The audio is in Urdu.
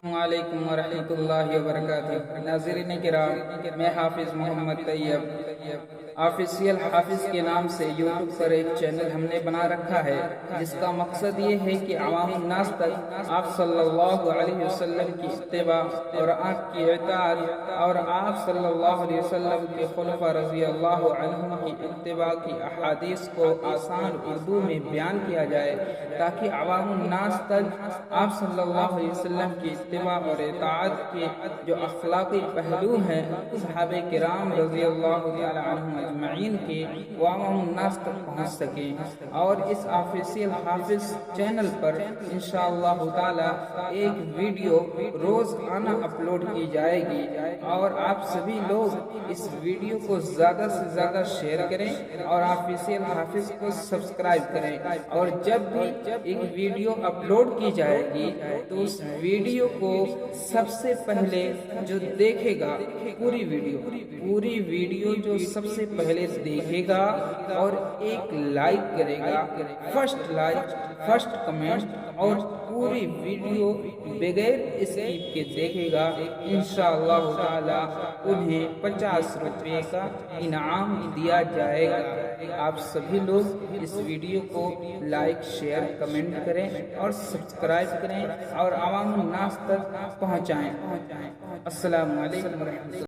السلام علیکم ورحمۃ اللہ وبرکاتہ۔ ناظرین کرام، میں حافظ محمد طیب آفیشیل حافظ کے نام سے یوٹیوب پر ایک چینل ہم نے بنا رکھا ہے، جس کا مقصد یہ ہے کہ عوام الناس تک آپ صلی اللہ علیہ وسلم کی اتباع اور آپ کی اطاعت اور آپ صلی اللہ علیہ وسلم کے خلفاء رضی اللہ عنہم کی اتباع کی احادیث کو آسان اردو میں بیان کیا جائے، تاکہ عوام الناس تک آپ صلی اللہ علیہ وسلم کی اتباع اور اطاعت کے جو اخلاقی پہلو ہیں صحابہ کرام رضی اللہ تعالی عنہم اجمعین کے، وہ عوام الناس تک پہنچ سکیں۔ اور اس آفیشیل حافظ چینل پر انشاءاللہ تعالی ایک ویڈیو روزانہ اپلوڈ کی جائے گی، اور آپ سبھی لوگ اس ویڈیو کو زیادہ سے زیادہ شیئر کریں اور آفیشیل حافظ کو سبسکرائب کریں، اور جب بھی ایک ویڈیو اپلوڈ کی جائے گی تو اس ویڈیو کو سب سے پہلے جو دیکھے گا، پوری ویڈیو جو سب سے پہلے دیکھے گا اور ایک لائک کرے گا، فرسٹ لائک، فرسٹ کمنٹ، اور پوری ویڈیو بغیر اسکپ کے دیکھے گا، انشاءاللہ تعالی انہیں 50 روپے کا انعام دیا جائے گا۔ آپ سبھی لوگ اس ویڈیو کو لائک، شیئر، کمنٹ کریں اور سبسکرائب کریں اور عوام الناس تک پہنچائیں۔ السلام علیکم ورحمۃ اللہ۔